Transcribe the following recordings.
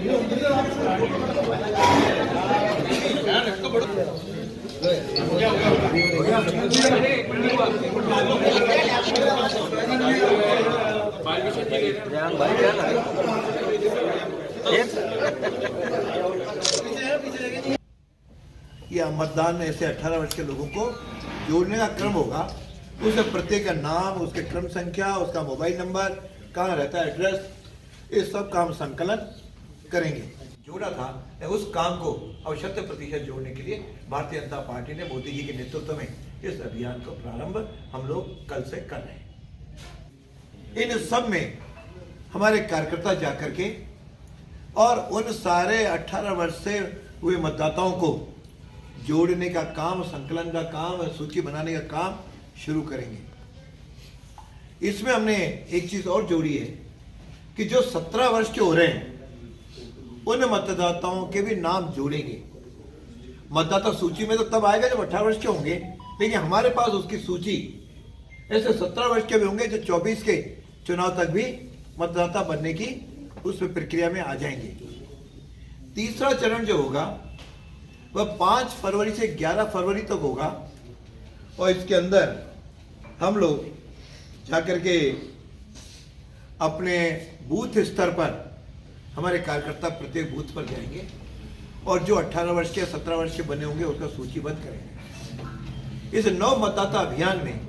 ये मतदान में ऐसे 18 वर्ष के लोगों को जोड़ने का क्रम होगा। उसमें प्रत्येक का नाम, उसके क्रम संख्या, उसका मोबाइल नंबर, कहाँ रहता है, एड्रेस, इस सब का हम संकलन करेंगे। जोड़ा था उस काम को अब 100% जोड़ने के लिए भारतीय जनता पार्टी ने मोदी जी के नेतृत्व में इस अभियान को प्रारंभ हम लोग कल से कर रहे हैं। इन सब में हमारे कार्यकर्ता जाकर के और उन सारे 18 वर्ष से हुए मतदाताओं को जोड़ने का काम, संकलन का काम, सूची बनाने का काम शुरू करेंगे। इसमें हमने एक चीज और जोड़ी है कि जो 17 वर्ष के हो रहे हैं उन मतदाताओं के भी नाम जोड़ेंगे। मतदाता सूची में तो तब आएगा जब 18 वर्ष के होंगे, लेकिन हमारे पास उसकी सूची ऐसे 17 वर्ष के भी होंगे जो 24 के चुनाव तक भी मतदाता बनने की उस प्रक्रिया में आ जाएंगे। तीसरा चरण जो होगा वह 5 फरवरी से 11 फरवरी तक होगा और इसके अंदर हम लोग जाकर के अपने बूथ स्तर पर हमारे कार्यकर्ता प्रत्येक बूथ पर जाएंगे और जो 18 वर्ष के 17 वर्ष के बने होंगे उसका सूचीबद्ध करेंगे। इस नव मतदाता अभियान में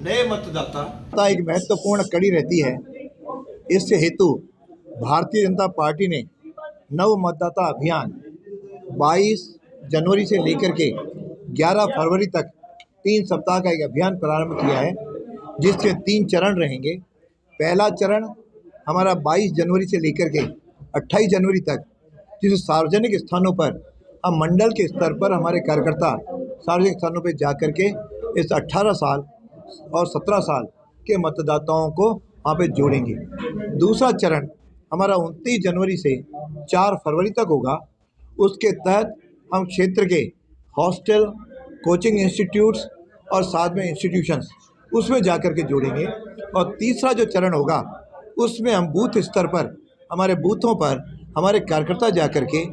नए मतदाता एक महत्वपूर्ण कड़ी रहती है। इस हेतु भारतीय जनता पार्टी ने नव मतदाता अभियान 22 जनवरी से लेकर के 11 फरवरी तक 3 सप्ताह का एक अभियान प्रारंभ किया है, जिसके 3 चरण रहेंगे। पहला चरण हमारा 22 जनवरी से लेकर के 28 जनवरी तक, जिस सार्वजनिक स्थानों पर हम मंडल के स्तर पर हमारे कार्यकर्ता सार्वजनिक स्थानों पर जाकर के इस 18 साल और 17 साल के मतदाताओं को वहाँ पे जोड़ेंगे। दूसरा चरण हमारा 29 जनवरी से 4 फरवरी तक होगा। उसके तहत हम क्षेत्र के हॉस्टल, कोचिंग इंस्टीट्यूट्स और साथ में इंस्टीट्यूशंस उसमें जाकर के जोड़ेंगे। और तीसरा जो चरण होगा उसमें हम बूथ स्तर पर हमारे बूथों पर हमारे कार्यकर्ता जाकर के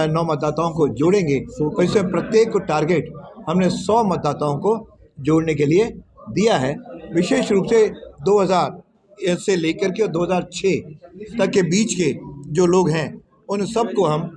नौ मतदाताओं को जोड़ेंगे। तो इसमें प्रत्येक को टारगेट हमने 100 मतदाताओं को जोड़ने के लिए दिया है। विशेष रूप से 2000 से लेकर के 2006 तक के बीच के जो लोग हैं उन सबको हम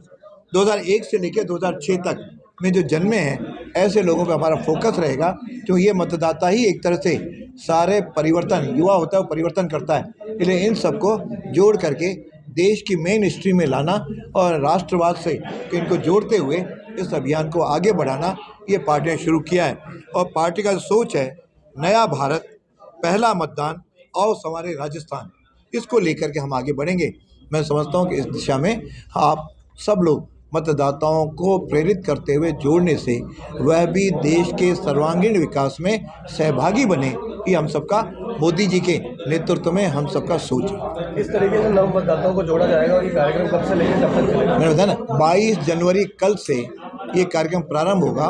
2001 से लेकर 2006 तक में जो जन्मे हैं ऐसे लोगों पे हमारा फोकस रहेगा, क्योंकि ये मतदाता ही एक तरह से सारे परिवर्तन, युवा होता है वो परिवर्तन करता है। इसलिए इन सबको जोड़ करके देश की मेन स्ट्रीम में लाना और राष्ट्रवाद से इनको जोड़ते हुए इस अभियान को आगे बढ़ाना, ये पार्टी ने शुरू किया है। और पार्टी का जो सोच है नया भारत, पहला मतदान और हमारे राजस्थान, इसको लेकर के हम आगे बढ़ेंगे। मैं समझता हूँ कि इस दिशा में आप सब लोग मतदाताओं को प्रेरित करते हुए जोड़ने से वह भी देश के सर्वांगीण विकास में सहभागी बने, ये हम सबका मोदी जी के नेतृत्व में हम सबका सोच है। किस तरीके से नव मतदाताओं को जोड़ा जाएगा और ये कार्यक्रम कब से लेकर कब तक चलेगा? मैंने बताया ना, 22 जनवरी कल से ये कार्यक्रम प्रारंभ होगा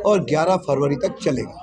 और 11 फरवरी तक चलेगा।